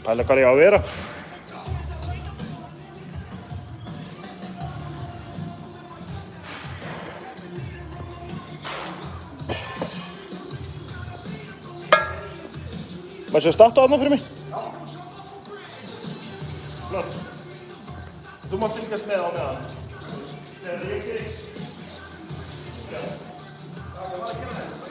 Pæla hvað ég á að vera. Má ég starta þarna fyrir mig? Já. Flott. Þú mátt fylgjast með á meðan. Þegar ég gerir. Já. Það var að gera þetta.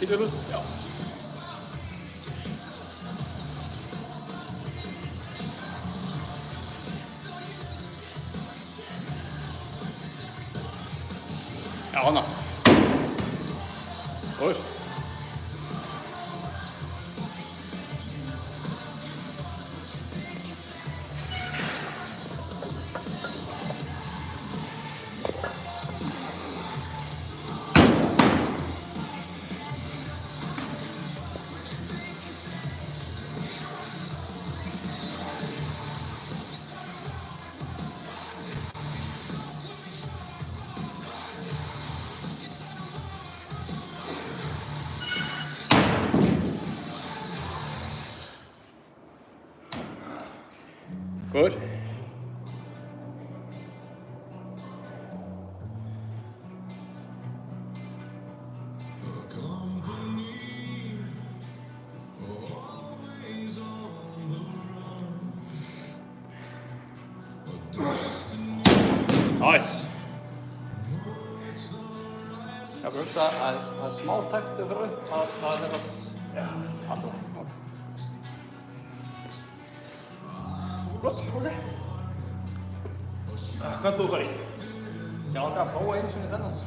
Lítur út? Já. Já, hana. Góður. Góður. Nice. Jag brukar säga att små takter för att det var Flott, ok. Hvað þú fari? Jag har aldrig provat en sån i tennis.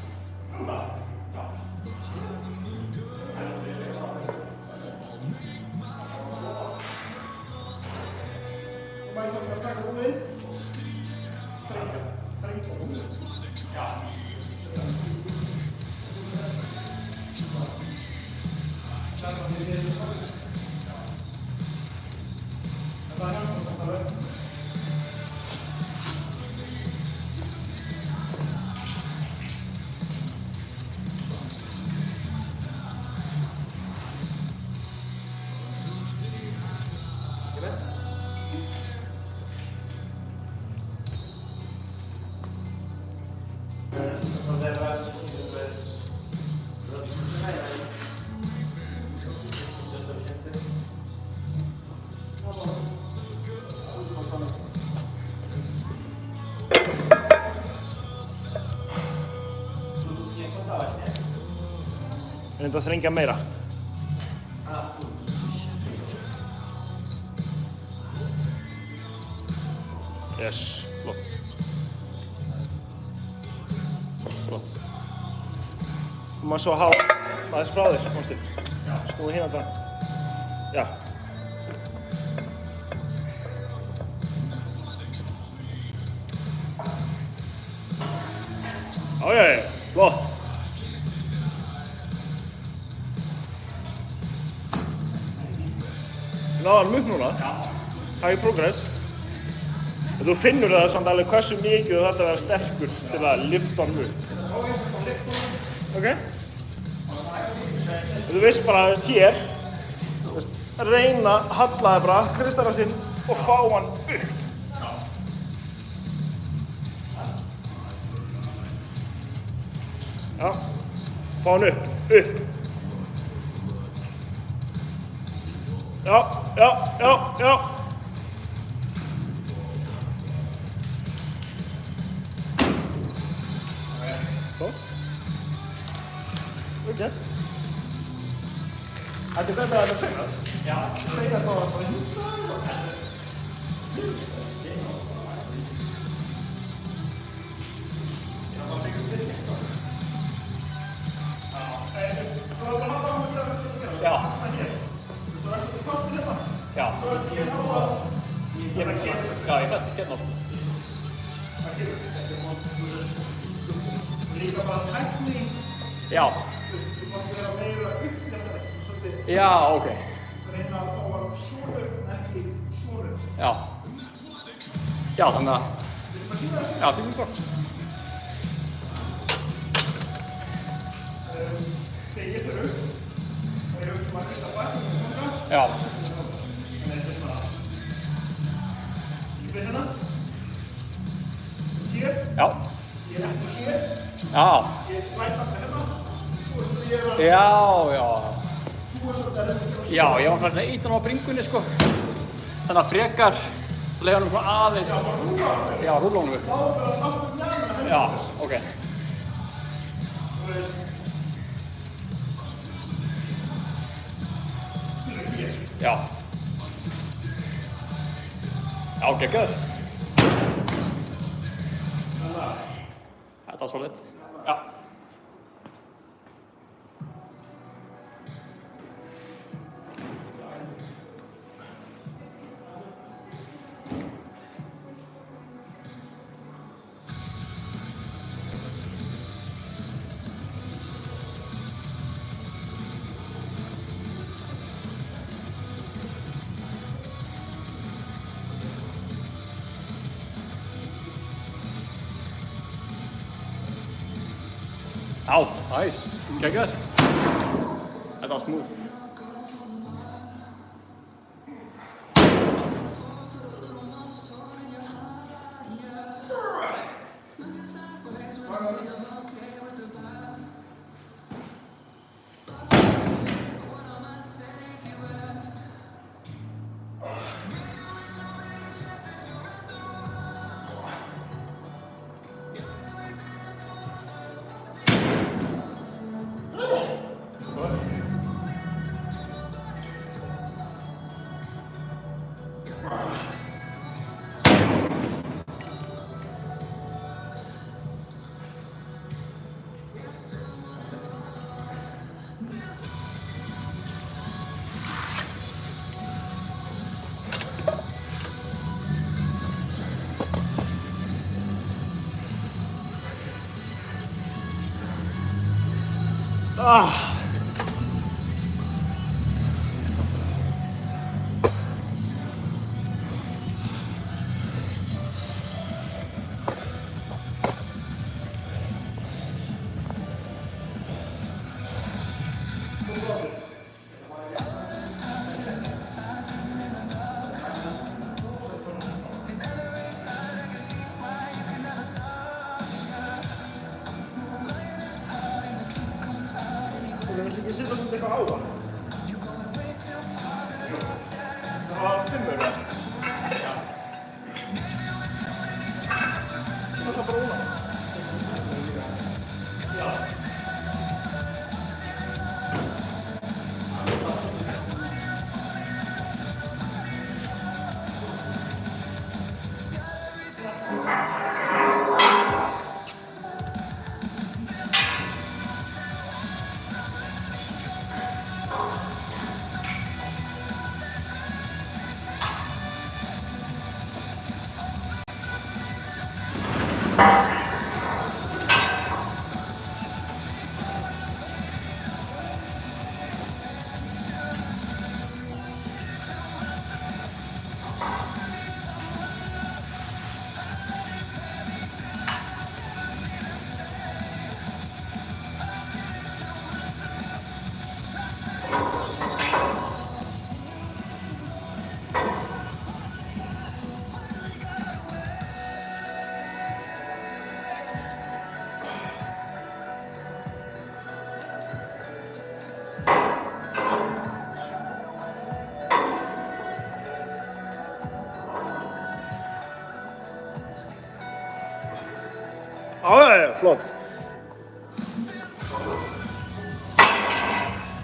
Reyndu að þrengja meira. Yes, flott. Flott. Þú maður svo að hafa aðeins frá þér, Konsti. Snúi hérna það. Já. Já, flott. Náðum upp núna. High progress. Þú finnur það samt alveg hversu mikið þú þarft að vera sterkur til að lyfta hann upp. Ok? Þú veist bara að hér, reyna að halla þig bara, kristalla sinn og fá hann upp. Já, fá hann upp. Já, já, já, já. Svo. Ok. Þetta betra en að segja. Já. Segja þá að bara Já. Já. Ég fæst í sérna. líka bara tækni. Já. Þú mátt vera meira uppgæðari, svolítið. Já, ok. Reyna að fá að svona, ekki svona. Já. Já, þannig að... Já, það er gott. Þegar ég fyrir upp, þá er ég hugsa að þetta bæta og svona. Já. Þannig að þetta er svona... Ég fyrir hérna. Hér. Já. Ég er ekki hér. Já. Ég bæta með hérna. Þú veist að ég er að... Já, já. Þú veist að þetta er... Já, ég var svona ítan á bringunni, sko. Þannig að frekar leiða hann svona aðeins. Já, rúla honum upp. Já, ok. Já. Já, geggjör. Þetta var svo lit. Já. Á, nice. Geggjör. Þetta var smooth. Þú veist ekki setja svona eitthvað á hann. Það var 5 eða? Já. Það var bara óna. Já. flott.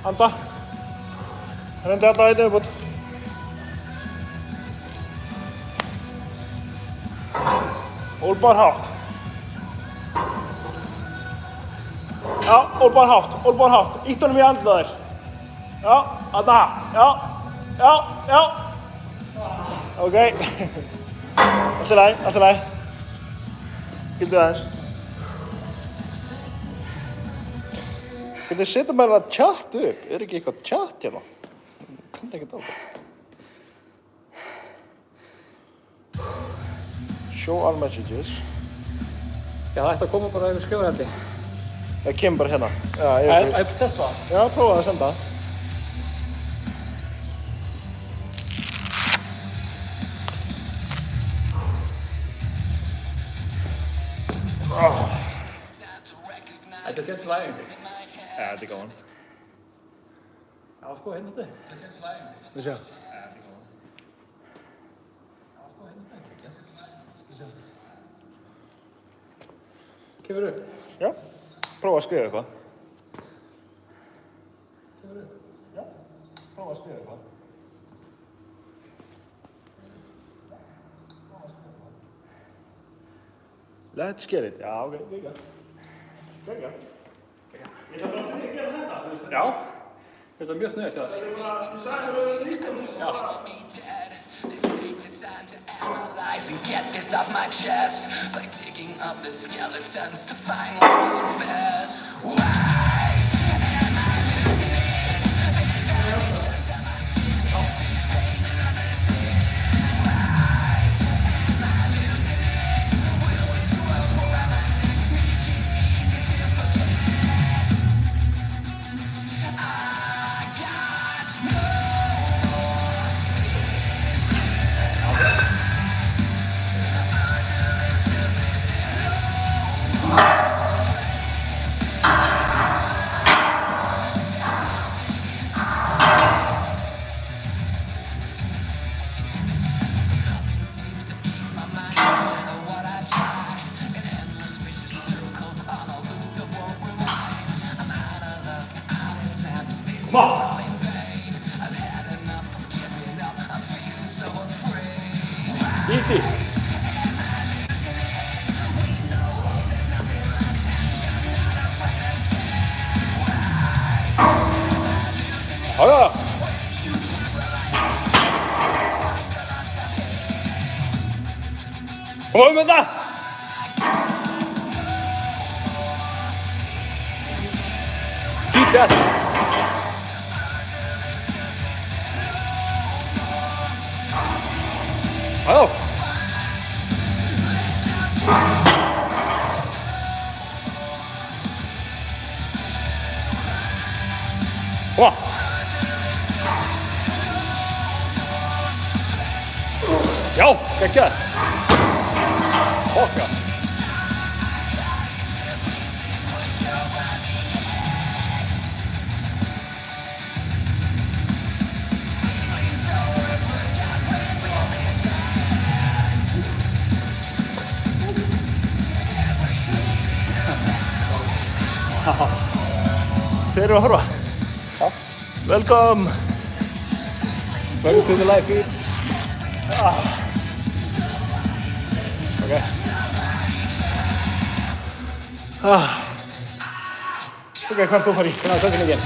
Anda. Rendi alla einu viðbót. Ól bara hátt. Já, ól bara hátt. Ítt honum í andlið þér. Já, þarna. Já. Ok. Allt í lagi. Gildið aðeins. Getur setja bara að chatta upp. Ekki eitthvað chat hérna? Kannu ekkert á það. Show all messages. Já, það ætti að koma bara yfir skrifar held ég. Það kemur bara hérna. Já, Ég testa það. Já, prófa að senda. Þetta er skemmtileg æfing. Ja, þetta er gaman. Já, sko, hérna þetta. Þetta er skemmtileg æfing. Við sjá. Kemur upp. Já, prófa að skrifa eitthvað. Kemur upp. Já, prófa að skrifa eitthvað. Let's get it. Já, ok, geggjað. Ég ætla bara að byrja að gera þetta, þú veist. Já. Þetta er mjög sniðugt hjá þér. Þetta er bara, þú sagði að það er líka. Já. Analyze and get this off my chest by digging up the skeletons to find what confess. Why am I losing it? Because I'm my skin speaks pain and understand. Why am I losing it? Will which world will I make it easy to forget? I got no Easy. Já. Komum við þetta! Skýt þetta! Já. Koma. Já, geggjað. Okka. Þeir eru að horfa. Já. Welcome. Welcome to the live feed. Ok. Ok, hvað er þú að fara í? Hvernig er þetta mikið?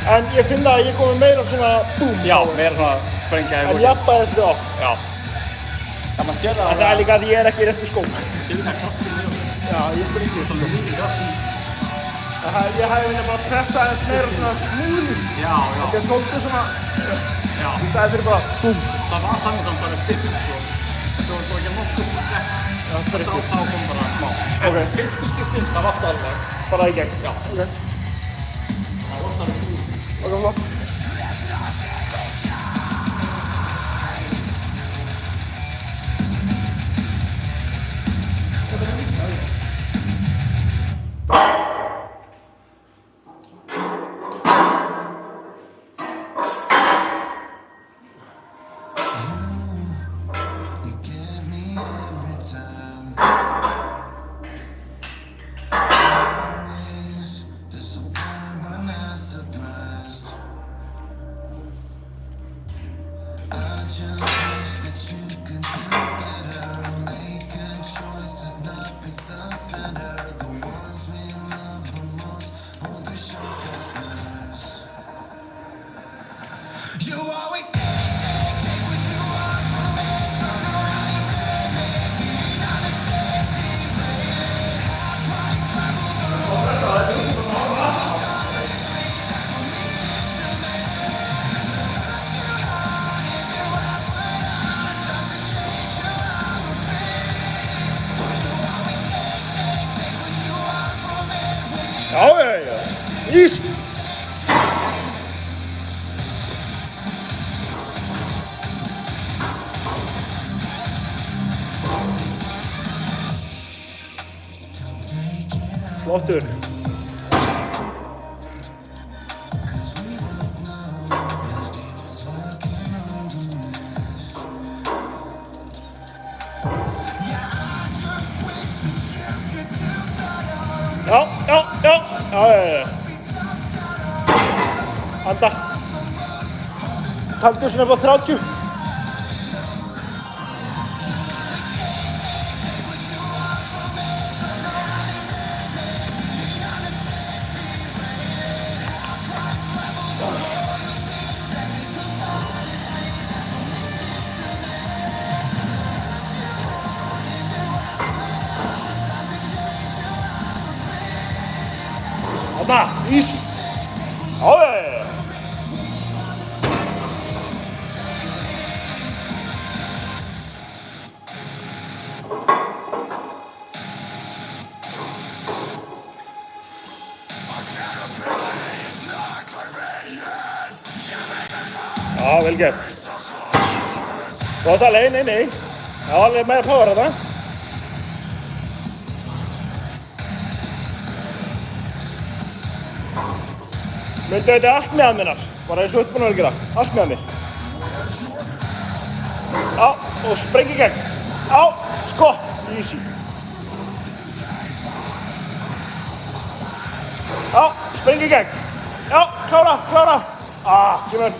En ég finn að ég komi meira svona boom. Já, meira svona sprengja En jafnvæði þetta off. Já. Það maður sér það En það er líka að ég er ekki í réttu skóm. Sér það kraftur með okkur. Já, ég springi. Það er mikið kraftur. Ég hef viljað bara pressa aðeins meira svona smúli. Já. Þetta er svolítið svona, Já. í staðið fyrir bara boom. Það var þannig samt bara fyrst, sko. Það var bara ekki nokkuð slett. Já, það er ekki. Þá kom bara smá. Ok. Fyrstu skiptin, það varst alveg. Bara í gegn. Já. Ok. Það varst alveg smúl. Ok, flott. You get me every time. You always say, take what you want from me. Turn around and play me. Being on the same team, playing high price levels are Já. Ís. Flottur. Já. Anda. Taldu svona upp á 30. Anda, easy. Já. Já, vel gert. Gott alveg, nei. Já, alveg með power þetta. Myndu þetta allt með að minnar, bara eins og uppbúin að gera. Allt með að mér. Já, og sprengi í gegn. Já, sko, easy. Já, sprengi í gegn. Já, klára. Kemur.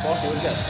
Gott, vel gert.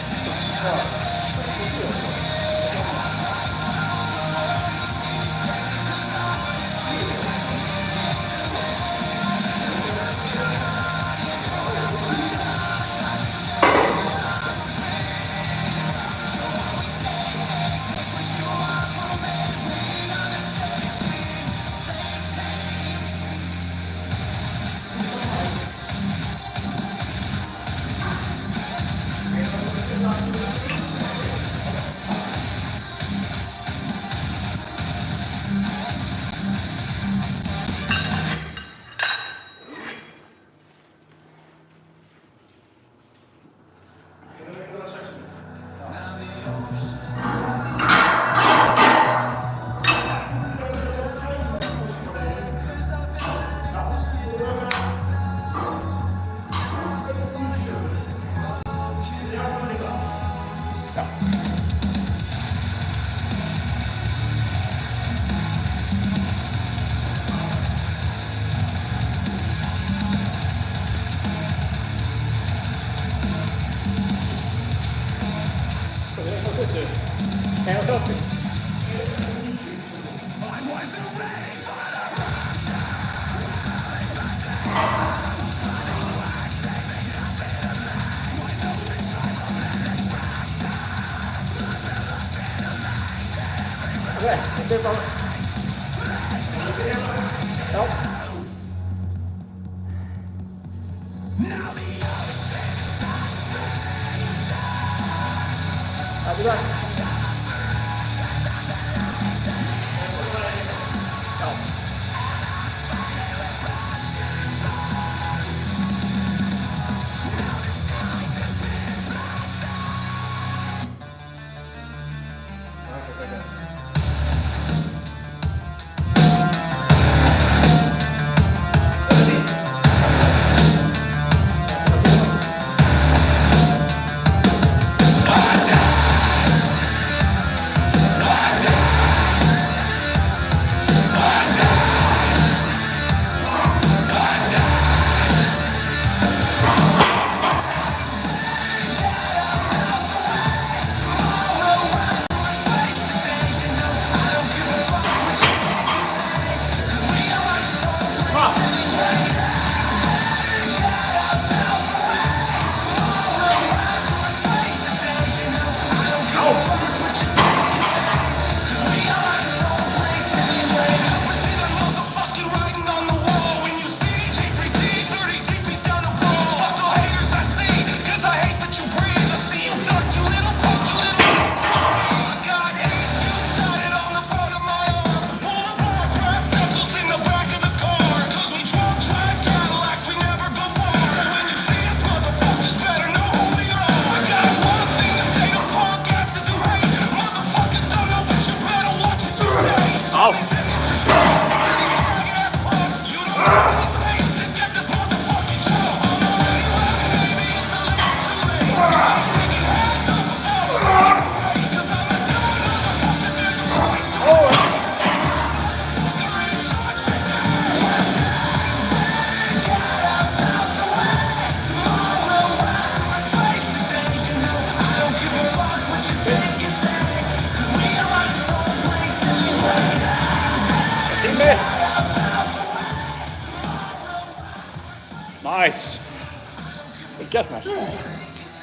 gert mér.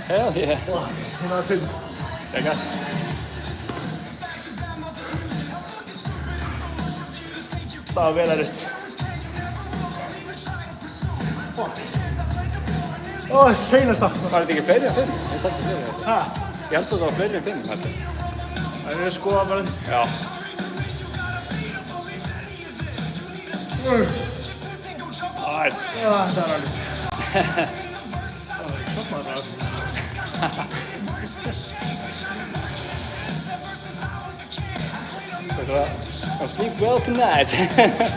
Hell yeah. Hún er finn. Gekka. Það var vel erfitt. Ó, seinasta. Var þetta ekki fleiri en 5? Ég taldi fleiri. Ha? Ég held að það var fleiri en 5 heldur. Það er skoða bara. Já. Nice. Já, það er alveg. Sopnaði það. I'll sleep well tonight. Hérna.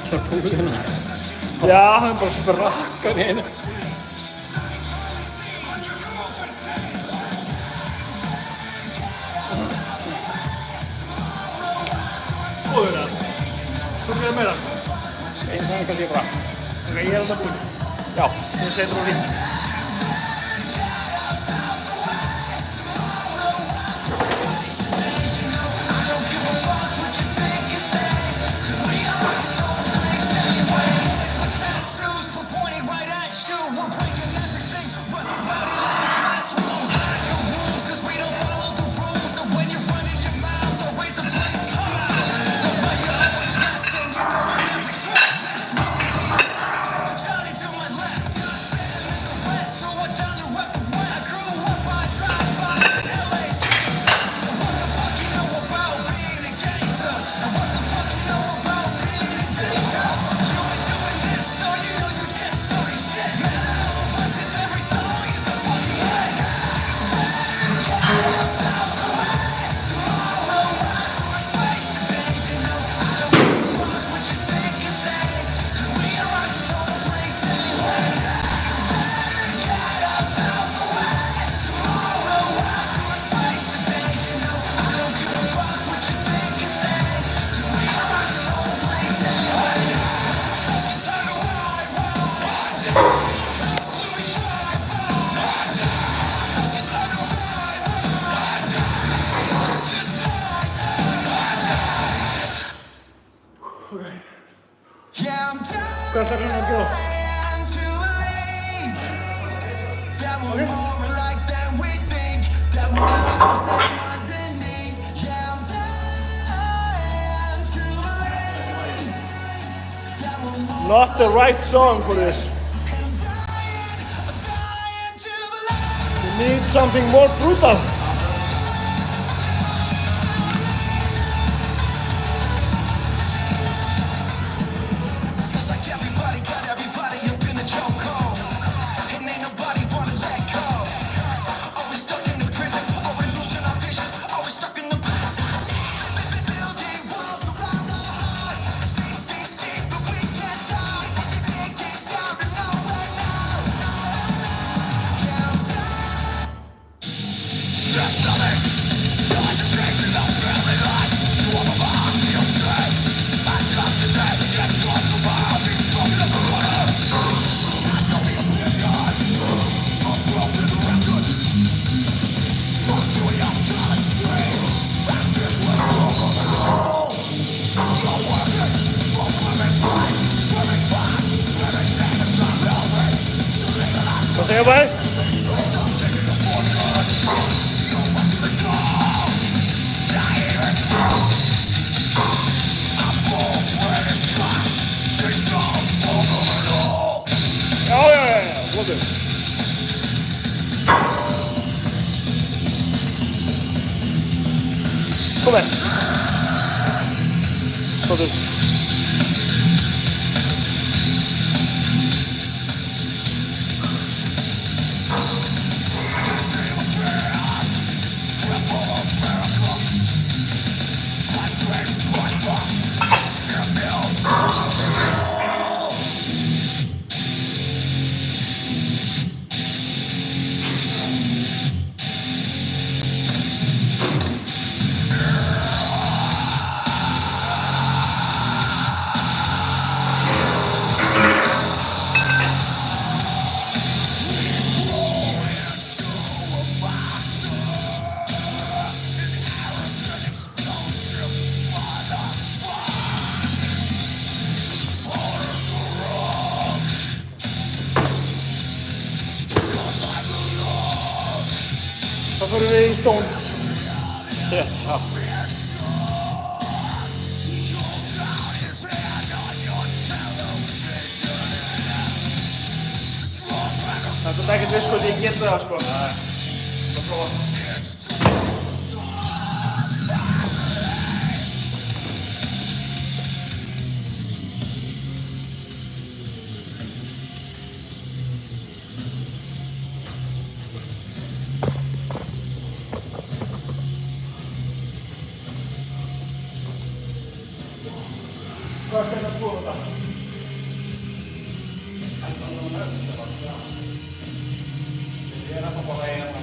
Það púlinn. Já, hann er bara sprakk. Kann einu. Góður það. Þú gerir meira. Einu þannig kannski bara. Ok, ég er alltaf búinn. Já. Ég setur hún í. Hvað ætlar hann að gera? Not the right song for this. You need something more brutal. Hvað segir bæ? Já, flottur. Kom með. Flottur. Svo förum við í stón. Shit, já. Það er svona ekkert viss hvort ég geti það, sko. Nei. Svo prófa. Hvað er þetta að búa þetta? Ég er alltaf bara eina.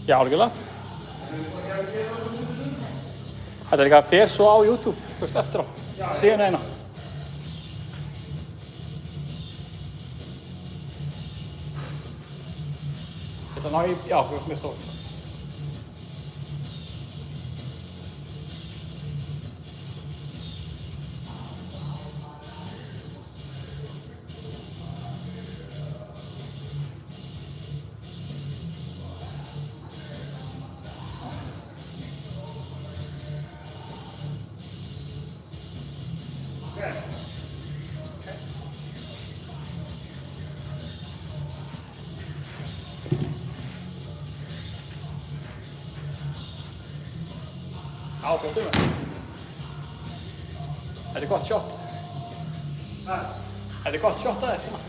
Já, algjörlega. Þetta er líka að fer svo á YouTube, þú veist, eftir á, síðan eina. Ég ætla að ná í, já, þú veist, mjög stór. Já, flott um það. Þetta er gott shot. Þetta er gott shot að þér.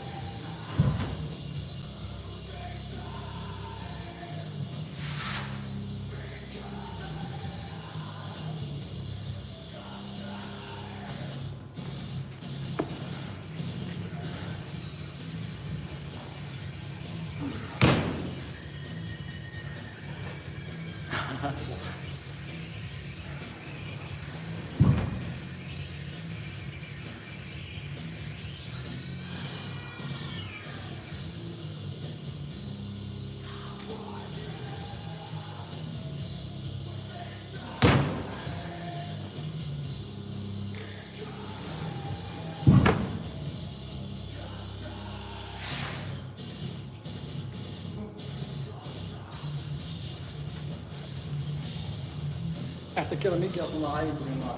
Ertu að gera mikið af svona æfingum hérna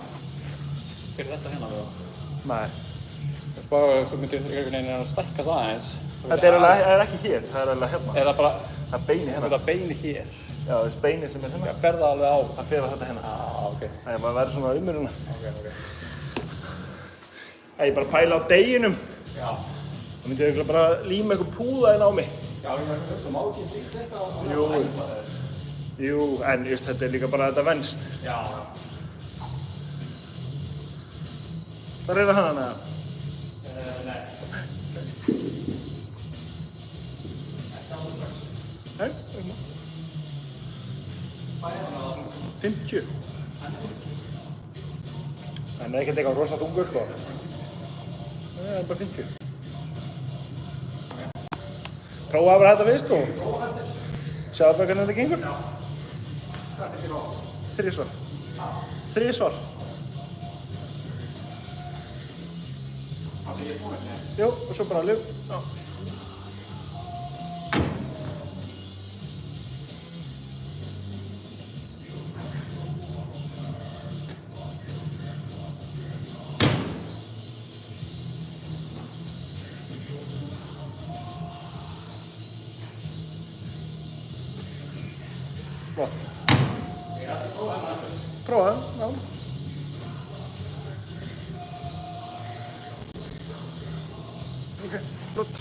fyrir þetta hérna við það? Nei. Þú myndir einhvern veginn að stækka það aðeins. Þetta er ekki hér, það er alveg hérna. Er það bara... Það er beini hérna. Það er beini hér. Já, það er beini sem er hérna. Það fer það alveg á. Það fer þetta hérna. Ok. Það er bara að vera svona umuruna. Ok. Ég er bara að pæla á deginum. Já. Það myndi eiginlega bara líma eitthvað púða inn á mig. Já, ég var að má ekki sýkt eitthvað. Jú, en just þetta líka bara þetta venst. Já. Það reyna hann eða? Nei. Ekki alveg strax. Nei, ekki má. Hvað hann að 50. Hann ekkert eitthvað rosa þungur, sko. Það bara 50. Prófa bara þetta fyrst og sjáðu bara hvernig þetta gengur. Já. Hvað er þetta? 3 svar. 3 svar. Það er ég búinn, nei? Jú, og svo bara lyf. Já. Flott. Ég ætla að prófa hennar aftur. Prófa það, já. Ok, flott.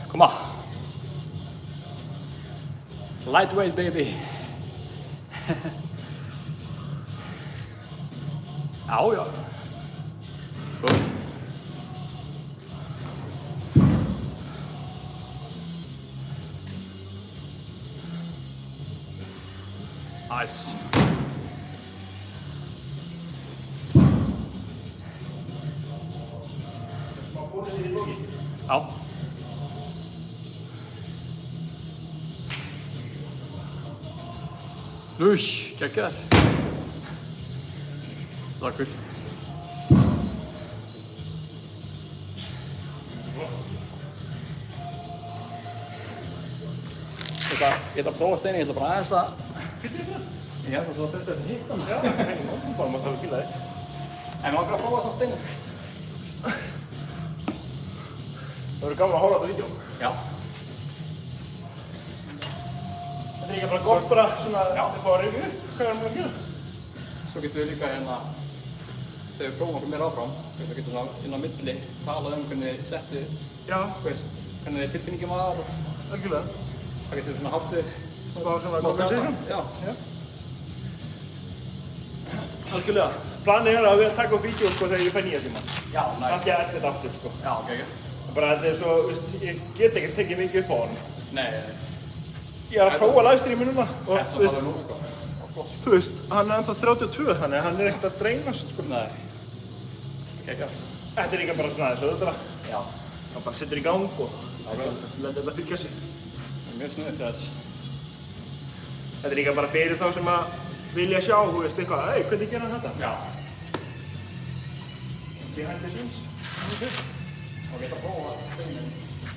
Come on. Lightweight, baby. Já, já. Good. Nice. Smá bónus í lokin. Já. Usch, geggjað. Takk fyrir. Ég ætla að prófa steinin, ég ætla bara aðeins að... Ég hef svo þurfti að hitta hann. Já, ekki má, þú bara mátt hafa fíla þig. En maður bara að prófa þess að steinin. Það verður gaman að horfa á þetta vídeo. Já. Þetta er ekki bara gott bara svona upp á að rifja upp. Hvað erum við að gera? Svo getum við líka hérna, þegar við prófum okkur meira áfram, þá getum við svona inn á milli talað hvernig settið, Já, hvernig tilfinningin var og algjörlega. það getum við svona haldið Smá svona compensation. Já. Algjörlega. Planið er að við taka upp vídeo sko þegar ég fæ nýja síma. Já, næst. Ekki að edita aftur sko. Já, ok. Bara þetta er svo, veist, ég get ekki tekið mikið upp á hann. Nei. Ég er að prófa livestreamið núna og Þetta er það nú, sko. Flott. þú veist, hann er ennþá 32 þannig að hann er ekkert að dreynast sko. Nei. Ok. Þetta er líka bara svona þessu öðvitað. Já. Það bara setur í gang og lætur þetta fylgja sig. Það er mjög snuðið þetta. Þetta er líka bara fyrir þá sem að vilja sjá, þú veist, eitthvað, ei, hvernig gera hann þetta? Já. Behind the scenes. Og geta prófa steinin.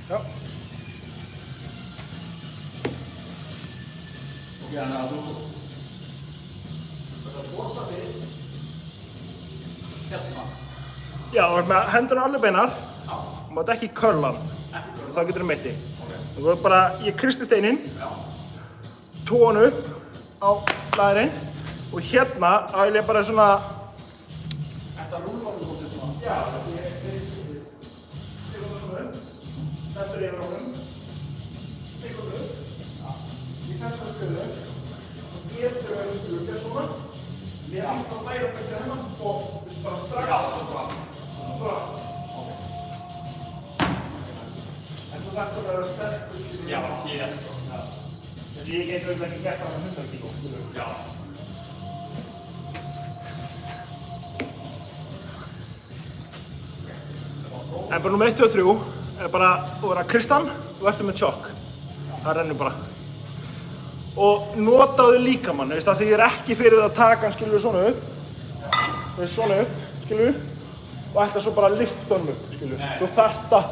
Já. Og hérna að þú... Þetta borsa fyrst. Hérna. Já, og með hendurna alveg beinar. Já. Þú mátt ekki curla hann. Ekki fyrir. Þá getur þú meitti. Ok. Þú verður bara, ég kristi steininn, Já. tóa hann upp á læðirinn og hérna að ég bara svona... Þetta rúlar þú svolítið svona. Já, þetta er tegur honum, sendur yfir honum, tegur honum, í þessa stöðu og getur við stjórnir svona, við alltaf þægir þetta ekki hennan og við bara strax. Já, svo bara. En þú þarfst að vera sterkur skilur. Já, hér. Þessi ég get auðvitað ekki gert á hann 100 kíló. Já. En bara nummer 1 og 3 er bara að vera kristan og ertu með tjokk. Það rennur bara. Og notaðu líkamann, veist það þýðir ekki fyrir það að taka hann skilur svona upp. Veist svona upp, skilur og ætla svo bara að lyfta honum upp, skilur. Þú þarft að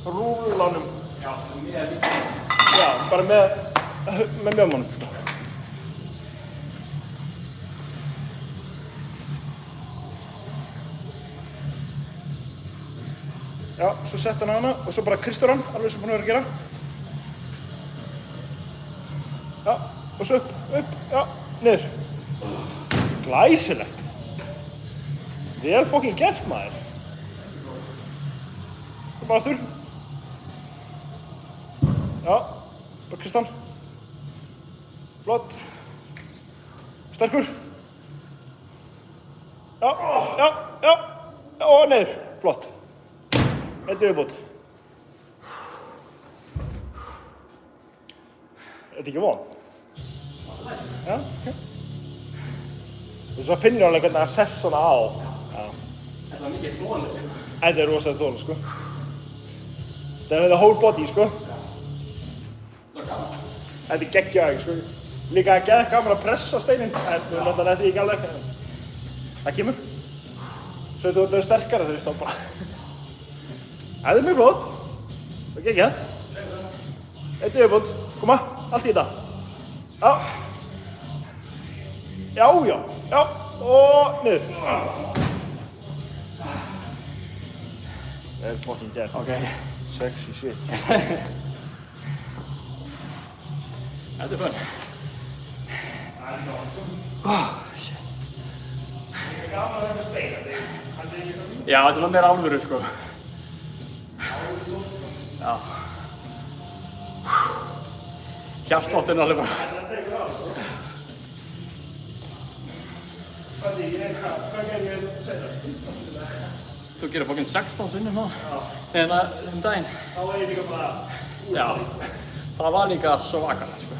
rúla honum. Já, mér líka. Já, bara með með mjögmannum, sko. Já, svo sett hann á hana og svo bara kristur hann, alveg sem hann verður að gera. Já, og svo upp, já, niður. Glæsilegt. Vel fucking gert, maður. Og bara aftur. Já, bara kristan. Flott. Sterkur. Já, og niður. Flott. Eitt yfirbót. Þetta ekki von? Já, ok. Þú svo finnur alveg hvernig það sess svona á. Já. Þetta var mikið þólið, sko. Þetta rosalega þólið, sko. Þetta er the whole body, sko. Svo gaman. Þetta geggjaði, sko. Líka geðið gaman að pressa steinin. En náttúrulega þetta ekki alveg. Það kemur. Svo þú ert sterkara þegar þú stóð bara. Það er mjög flott. Það geggjað. Eitt yfirbót. Koma, allt í þetta. Já. Já, og niður. Vel fucking gert. Ok. Sexy shit. Þetta er fun. Shit. Það er gaman að vera steina. Já, þetta er meira alvöru, sko. Já. Hjartslátturinn alveg bara. Þetta tekur á, sko. Hvað gerði ég seinna? Þú gerir fokkin 16 sinnum þá. En daginn. Þá var ég líka bara... Já. Það var líka svakalegt, sko.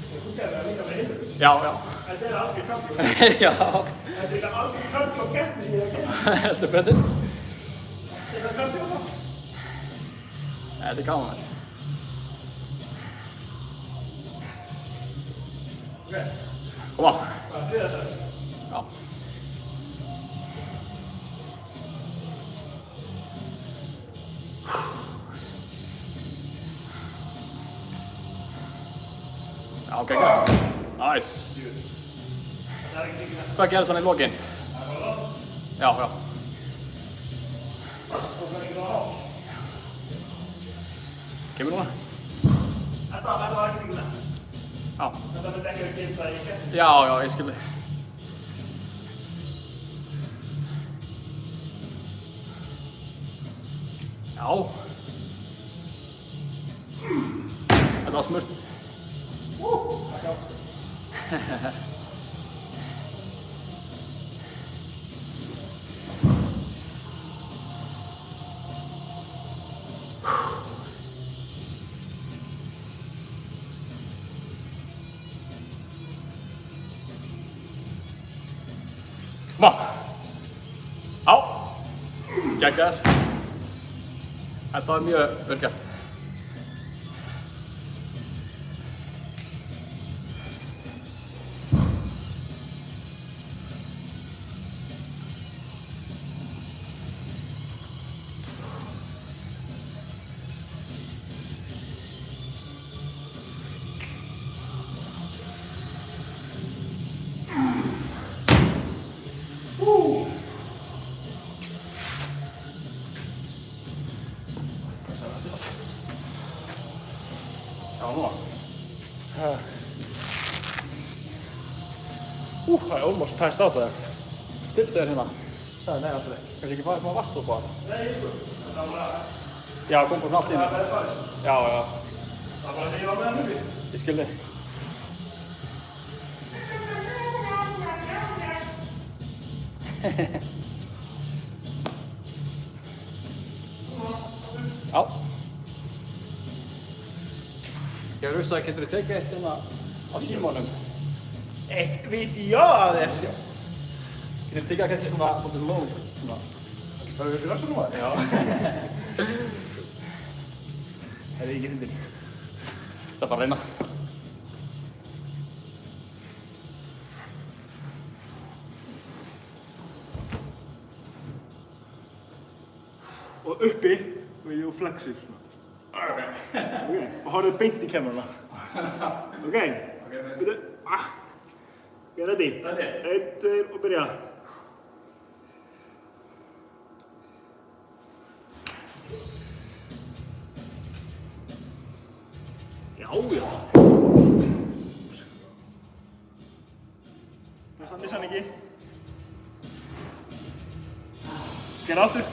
Þú gerði það líka með hinum. Já. Þetta er algjör kampi. Já. Þetta er líka algjör kampi á keppni í að gera. Heldur betur. Þetta er kampi á það. Þetta er gaman. Ok. Koma. Það er þriðasæði. Já. Já, ok. Nice. Hvað gerðist hann í lokin? Já. Kemur núna? Þetta var ekkert ykkur nefn. Já. Þetta myndi ekki að gilda í keppni. Já, ég skilði. Já. Þetta var smurt. Takk á. Koma. Á. Geggjaður. Þetta var mjög vel gert. Já, nú. Það er almost pæst á það. Tiltu þér hérna. Nei, aldrei. Kannski ekki fara smá vass og bara. Nei, það var bara... Já, kom bara svona allt inn. Það er farið. Já. Það var bara þegar ég var með hann uppi. Ég skilði. Já. Ég veist að getur þú tekið eitt hérna á símanum. Eitt vídeo af þér. Getur þú tekið kannski svona svolítið lóð, svona. Það er ekki rassun nú að? Já. Það er ekki fyndin. Það er bara að reyna. Og uppi vil ég flexir svona. Ok. Ok, og horfðu beint í kameruna. Ok, byrju. Ok, ready? Ready. 1, 2 og byrja. Já. Missa hann ekki. Gerðu aftur.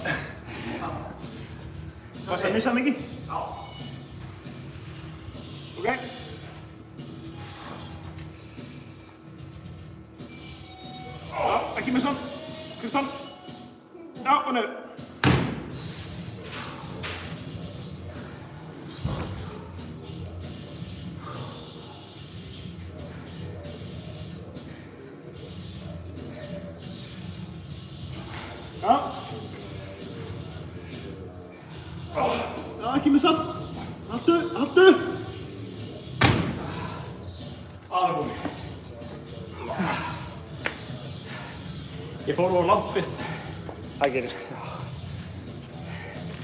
Passa að missa hann ekki. Já. Ok. Já, ekki missa hann. Kristján. Já, og niður. Já. Já, ekki missa. Haltu. Alveg búinn. Ég fór of langt fyrst. Það gerist.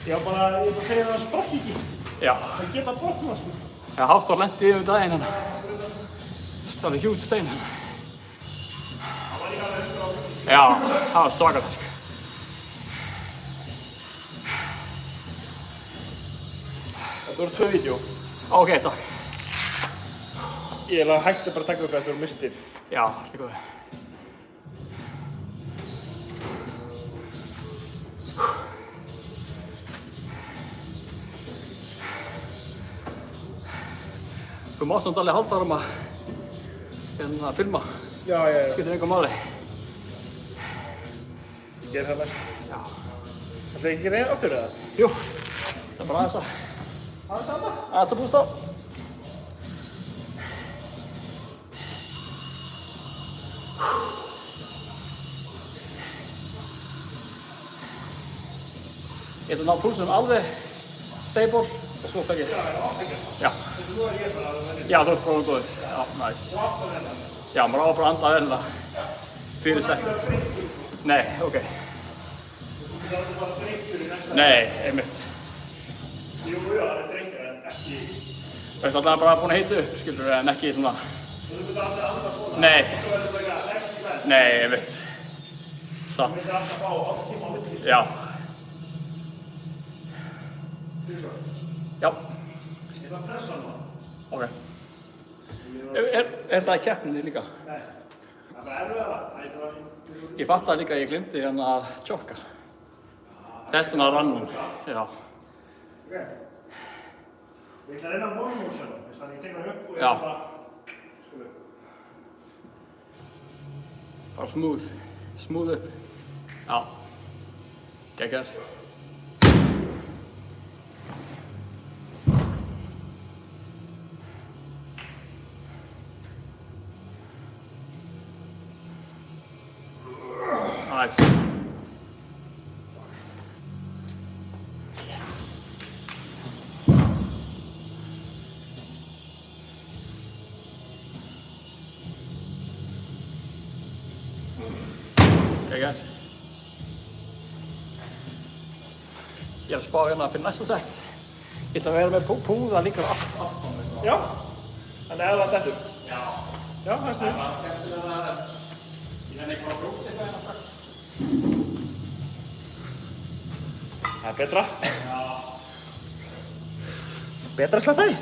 Ég var bara að segja að það sprakk ekki. Já. Það geta brotnað, sko. Já, Hafþór lenti yfir daginn hérna. Það var hjút stein hérna. Það var líka alveg 100 ára. Já, það var svakalegt, sko. Þetta voru 2 vídeo. Ok, takk. Ég hætti bara að taka upp þetta og mistir. Já, allt er góð. Þú mást samt alveg halda um að filma. Já. Skiptir engu máli. Ég ger það næst. Já. Það ekki reyna aftur eða? Jú, það er bara aðeins að. Aðeins sama? Aðeins að búst á. Ég ætla að ná púlsunum alveg stable og svo fer ég. Já. Þessu nú ég bara að venja. Já, þú ert bara góður. Já, næs. Já, maður á bara að anda eðlilega fyrir sekund. Nei, ok. Þú getur bara þreyttur í næsta. Nei, einmitt. Jú, það er þreyttur en ekki. Það er alltaf bara búin að heita upp, skilur, en ekki svona. Þú getur alltaf að anda svona. Nei. Og svo verður bara leggst í menn. Nei, einmitt. Þú Satt. myndir alltaf fá 8 tíma á milli. Já. Já. Ég þarf að pressa hann núna. Ok. Er það í keppninni líka? Nei. Það er bara erfiðara. Ég fattaði líka að ég glimti hérna að tjokka. Þess vegna rann hún. Já. Ok. Ég ætla að reyna one motion. Þannig ég tek hann upp og ég Já. ætla bara... Skoðu. Bara smooth. Smooth upp. Já. Geggjað. Nice. Geggjað. Ég er að spá hérna fyrir næsta sett. Ég ætla að vera með púða líka aftan. Já. Þannig að það dettur. Já. Já, það er snið. Það er skemmtilega að ég nenni ekki bara að brúta eitthvað hérna strax. Það er betra. Já. Betra að slappa í.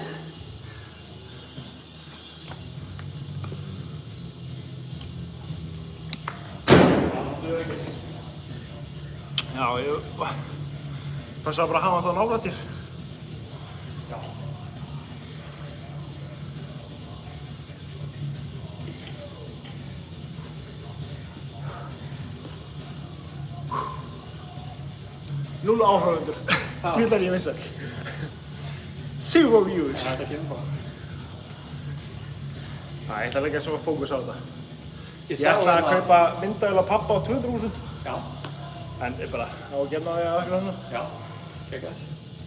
Já, ég passa bara að hafa það nálættir. Já. Núll áhörfundur. Til þar ég vinsæl. 0 views. Þetta kemur bara. Æ, ég ætla að leggja svo fókus á þetta. Ég Ég ætla að kaupa myndavél á pappa á 200.000. Já. En ég bara á að gera það eitthvað svona. Já. Geggjað.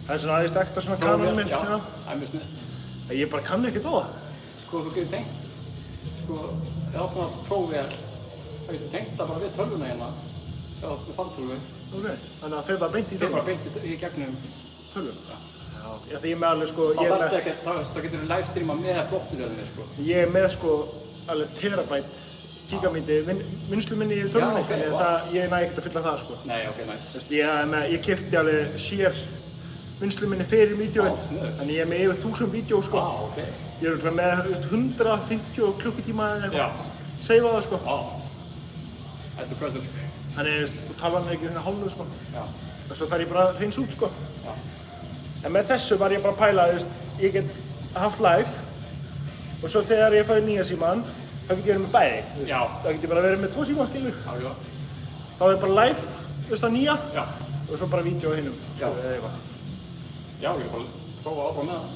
Það er svona aðeins ekta svona kanan minn. Já. Það er mjög snið. Ég bara kann ekkert á það. Sko, þú getur tengt. Sko, ég átt að prófið er. Það getur tengt það bara við tölvuna hérna. Já, við fartölvu. Ok, þannig að það fer bara beint í Það er bara tölvuna. beint í gegnum Tölvuna? Já. Já, Já, því ég er með alveg, sko, þá getur þú livestreama með flottuðinni, sko. Ég er með, sko, alveg terabæt gigabíti vinnslu minni í tölvunni, þannig að ég næ ekkert að fylla það, sko. Nei, ok, nice. Þú veist, ég keypti alveg sér vinnslu minni fyrir vídeóin, þannig ég er með yfir 1000 vídeó, sko. Ok. Ég er með, þú veist, 150 klukkutíma eða eitthvað, seifa það, sko. That's impressive. Þannig, þú veist, talan er ekki hálfu, sko. Já. Og svo þarf ég bara að hreins út, sko. Já. En með þessu var ég bara að pæla, þú veist, ég get haft live og svo þegar ég fæði nýja síman, þá get ég verið með bæði, þú veist. Já. Þá get ég bara verið með 2 síma, skilur. Já. Þá er bara live, þú veist, á nýja. Já. Og svo bara vídeo á hinum, Já. eða eitthvað. Já, ég bara prófa áfram með það.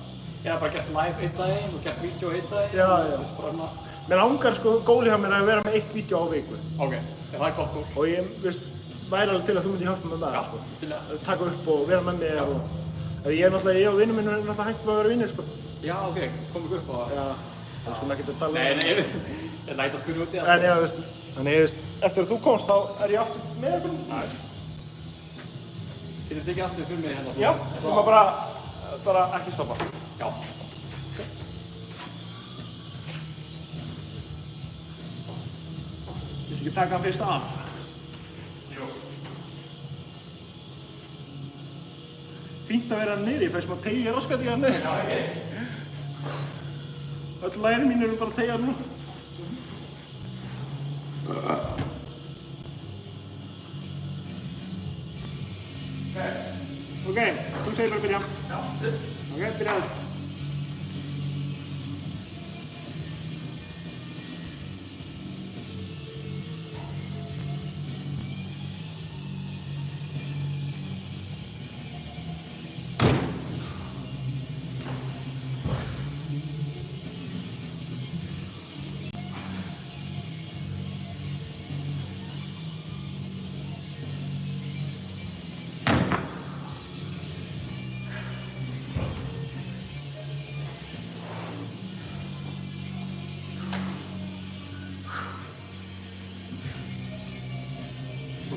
Ég hef bara gert live einn daginn og gert vídeo einn daginn. Já. Þú veist, bara hérna. Mér langar, sko, góli hjá mér að vera með 1 vídeo á viku. Ok, það er gott úr. Og ég, veist, væri alveg til að þú myndi hjálpa mér með það, sko. Til að... Taka upp og vera með mér og... Ég og vinnur minn er náttúrulega hægt með að vera vinnir, sko. Já, ok, komum upp á það. Já, það skulum ekki að tala um það. Nei, ég læt að spyrja út í það. En já, veist, þannig, veist, eftir að þú komst þá er ég aftur með ykkur. Nice. Getur þið ekki aftur fyrir mig hérna? Já, þú maður bara ekki stoppa. Já. Þú ekki taka hann fyrst af? Jú. Fínt að vera niður, ég fæ smá tegja raskat í hann niður. Já, ok. Öll læri mín eru bara tegja nú. Ok, þú segir bara byrja. Já. Ok, byrjaðu.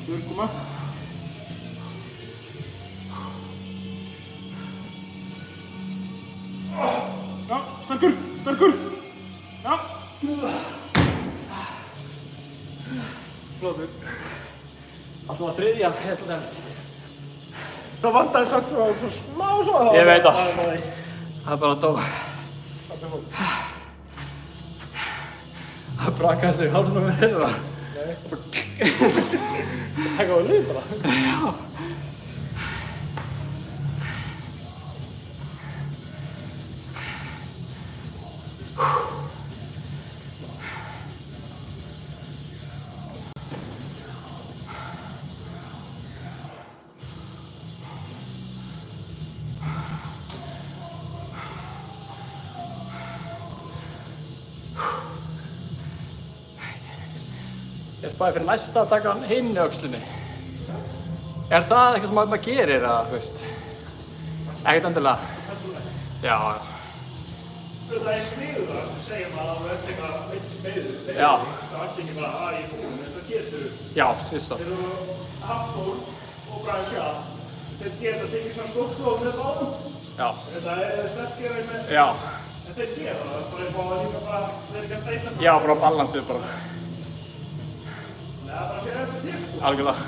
Örguma. Já, sterkur. Já. Flottur. Alltaf þriðja, hérna. Það vantaði samt svo smá svo að það. Ég veit það. Það er bara dó. Það brakaði sig hálfum með þeirra. Það taka á lið bara. Já. Ég spæði fyrir næsta að taka hann hinn í öxlunni. Er það eitthvað sem maður gerir, eða, þú veist? Ekkert endilega. Já. Það er sniður að segja maður að það er eitthvað meður. Já. Það er ekki bara að ég er búinn, en það gerist þau. Já, fyrst það. Þeir eru Hafþór og Brian Shaw. Þeir geta tekið svona stórklóð með báðum. Já. Þetta er sterkir með... Já. En þeir gera það, bara upp á að líka bara, þeir eru ekki að þreita bara. Já, bara balansið bara. Það er bara fyrir eftir til, sko. Algjörlega.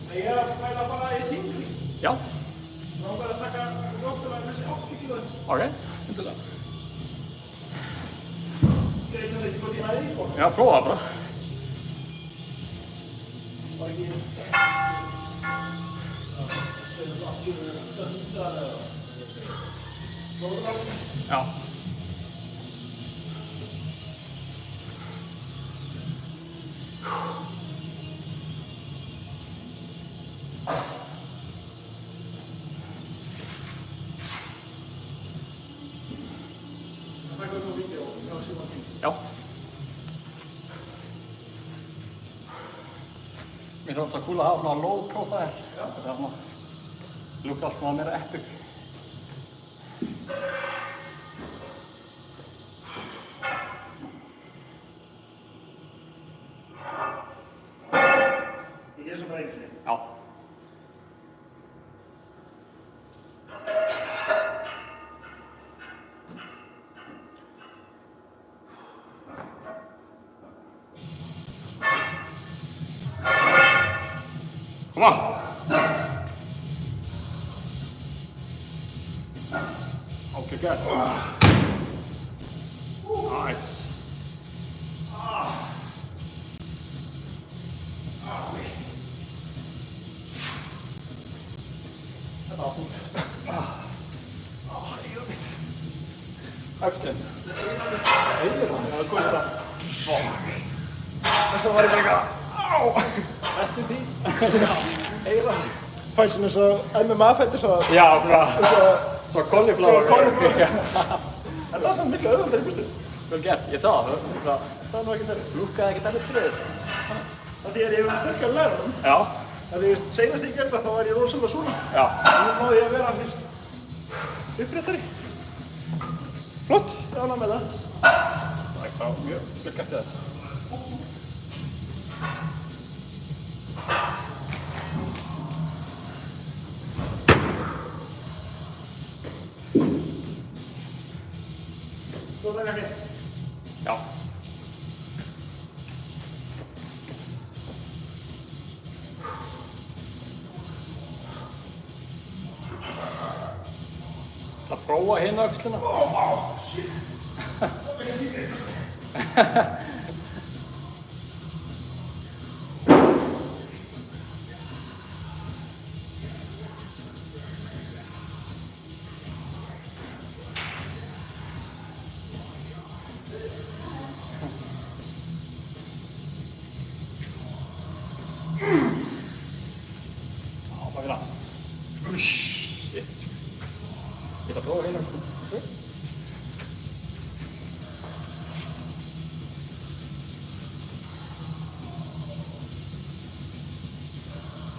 En ég er að væla að fara í þingri. Já. Þá bara að taka lóttulega þessi 80 kílóðin. Ok, endilega. Ég veit sem þetta ekki gott í hæði, sko. Já, prófa það bara. Var ekki... Já. Já. Mér finnst það cool að hafa svona low profile. Já. Það er svona, lúka allt svona meira epic. Ég ger sem bara einu sinni. Já. Okay, good. Nice. Þetta var fúnt. Öxlinn. Eyrun. Það var góð þetta. Þess að var ég bara eitthvað, á! Rest in peace. Eyrun. Fæst sem eins og MMA-fættir svo Já, svo cauliflower. En það er samt miklu auðvöldar í bustu. Vel gert, ég sá það. Það er nú ekki verið. Lúkkaði ekki dæmið fyrir þér. Það því að ég hef sterkar læra hann. Já. Það því að seinast ég gerði það þá var ég rosalega svona. Já. Nú náði ég að vera uppréttari. Flott, ég ánægð með það. Það er bara mjög vel gert þér. Þú taka hér. Já. Það prófa hina öxlina. Shit. Bara það. Shit. Ég ætla að prófa hina öxlina.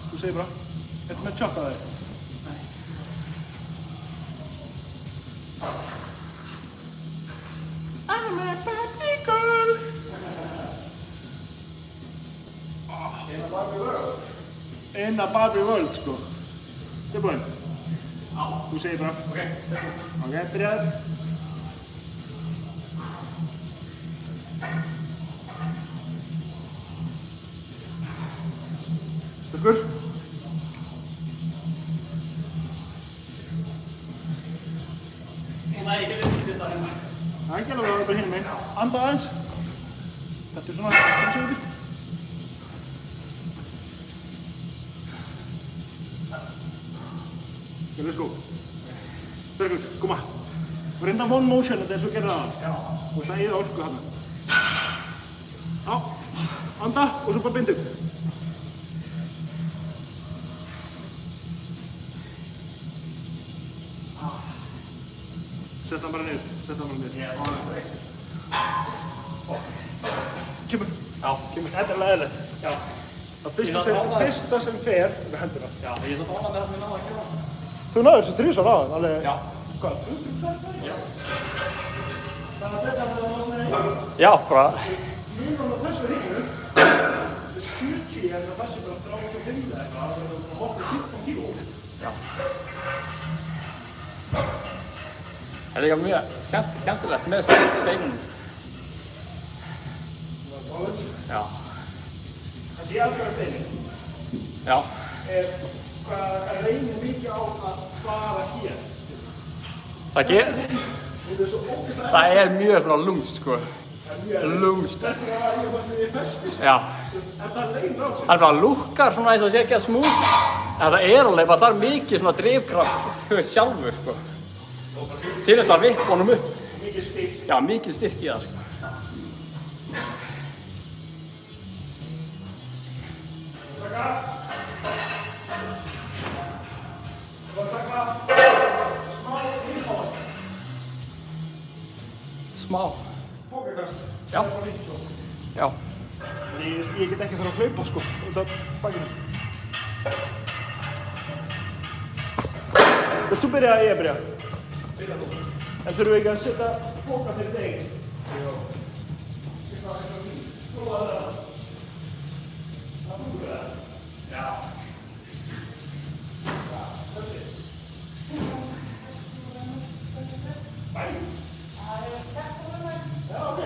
Þú segir bara, ertu með tjokk á þig? I'm a bad girl. In a Barbie world, sko. Tilbúinn? Já. Þú segir bara. Ok. Ok, byrjaðu. Styrkur. Nei, ég get ekki þetta hérna. Það er ekki alveg að vera bara hinum einn. Anda aðeins. Þetta er svona, eins og við. Okay, let's go. Styrkur, koma. Reynda one motion, þetta er eins og gerði það. Já. Og það er orku þarna. Já, anda og svo bara bindu. Sett hann bara niður, sett hann bara niður. Ég er bara þreytt. Kemur. Já, kemur. Þetta er leðilegt. Já. Það Ég náði að- fyrsta sem fer með hendina. Já, ég er svo ánægð með það sem ég náði að gera. Þú náður þessu þrísvar á hann, alveg... Já. Hvað? Já. Það var betra að það var náttúrulega Já, bara. Mínum á þessu hringu, þetta er 70 en það passi bara 35 eða eitthvað, það er bara 15 kíló. Já. Það er líka mjög skemmtilegt með steinunum. Já. Það sem ég elskar að steinin Já. er hvað reynir mikið á að fara hér. Það Þetta er svo ógeðslega það er mjög svona lúmst, sko. Lúmst. Þess vegna var ég bara því ég festist. Já. Þetta leynir á sig. Það er bara lúkkar svona eins og sé ekki að smúð. En það er alveg bara þar mikið svona drifkraft sjálfur, sko. Til þess að vippa honum upp. Mikið styrk. Já, mikið styrk í það, sko. Taka. Það var að taka smá hýrháð. Smá. Pókerkast. Já. Það er bara mikið svo. Já. Ég get ekki að fara að hlaupa sko, út af bakinu. Vilt þú byrja eða ég byrja? Byrja þú. En þurfum við ekki að setja póka fyrir þig? Jó. Prófa það. Það fungur það? Já. Bæ. Já, ok.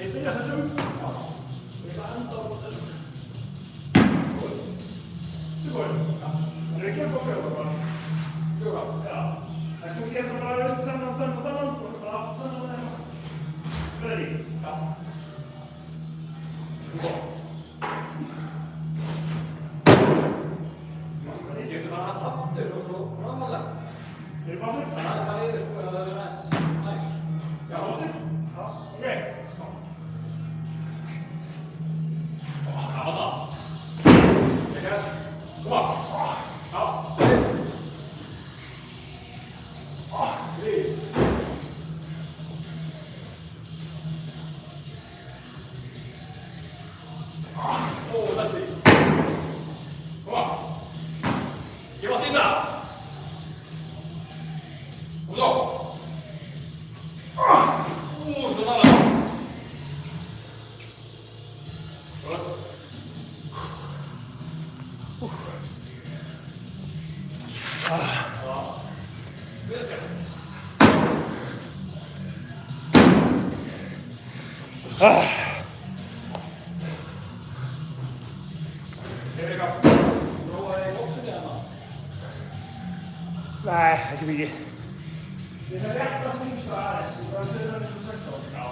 Ég byrja þessum. Ég ætla að enda á þessum. skoðum. Það er ekki upp á fjóra bara. Fjóra? Já. Það skal gera það bara upp þennan og svo bara aftur þennan og þennan. Ready? Já. Sko. Getur bara allt aftur og svo framalega. Fyrir aftur? Það er bara yfir sko að það er næst. Næst. Já. Aftur? Já. Ok. Já, það. Ekki þess. Koma. Já. Þrið. Ó, næsti. Koma. Gefa þín það. Og svo. Svo næra. Hefur eitthvað prófað í bóksinni eða maður? Nei, ekki mikið. Ég þarf rétt að þingsta aðeins, ég var að stöða það eins og 6 ára. Já.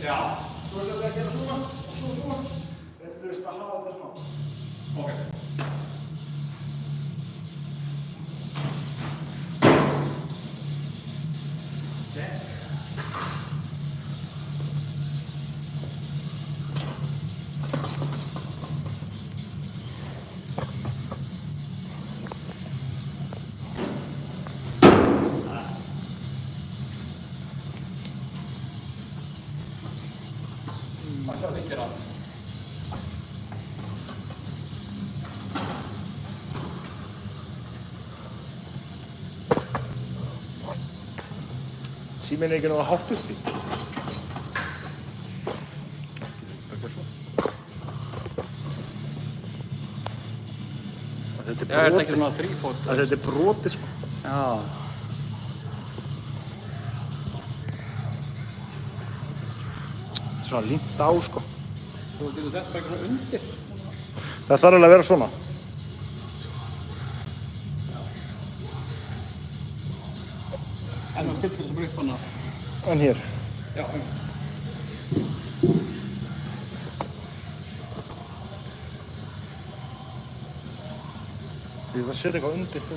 Já. Þú veist að það gera svona og svona. Þú veist að hafa þetta svona. Ok. Hvað sjá þið gera? Síminn ekki náða hátt uppi. Þetta svo. Þetta Já, er þetta ekki svona þrífót? Þetta brotið sko. Já. Svona límt á sko. Þú getur sett bara eitthvað undir. Það þarf alveg að vera svona. En það stillir þessu bara upp hana. En hér. Já. Því það setja eitthvað undir þú.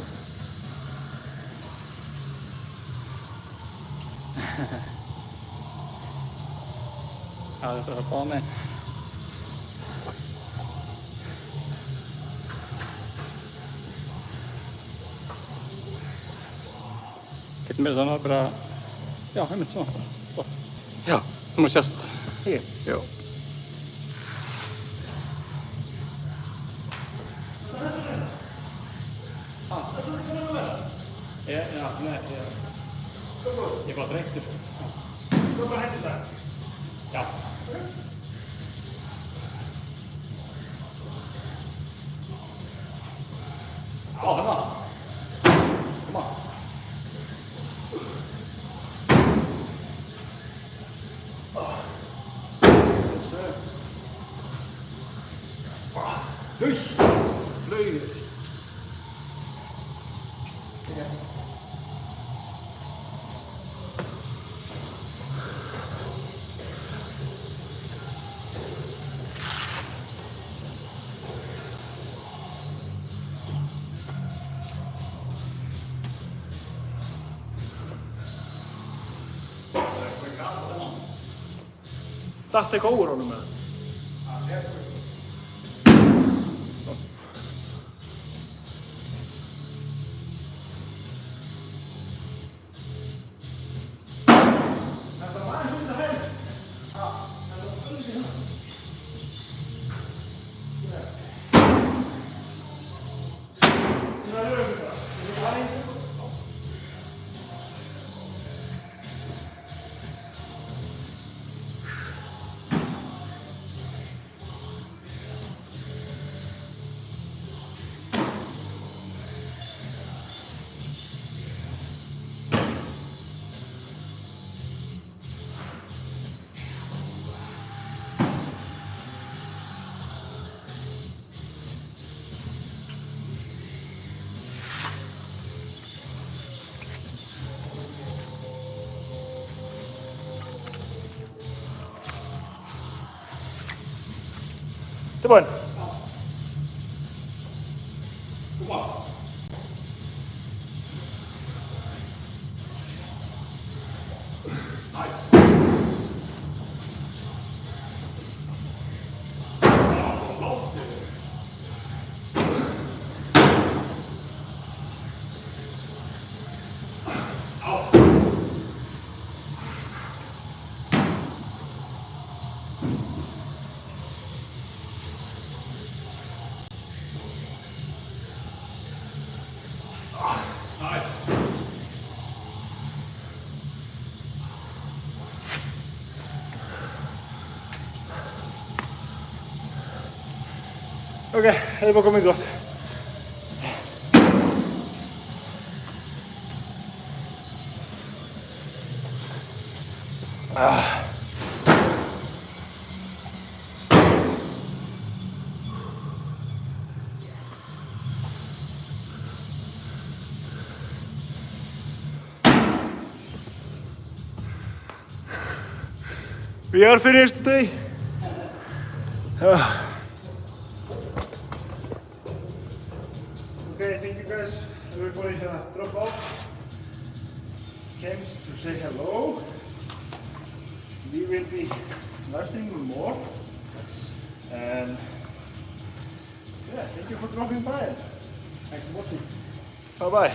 Já, þetta er það báða með. Getur mér þannig að bara, já, einmitt svona. Gott. Já, þú maður sést. Hér. Já. Já, nei, ég er bara þreyttur. Þú bara hendur það. Já. Já, hérna. Koma. Laugir. Datt eitthvað úr honum með það? Tilbúin. Koma. Ok, það er bara komið gott. We are finished today. Okay, thank you guys. Everybody drop off. Came to say hello. We will be live streaming more. And yeah, thank you for dropping by. Thanks for watching. Bye bye.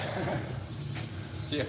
See you.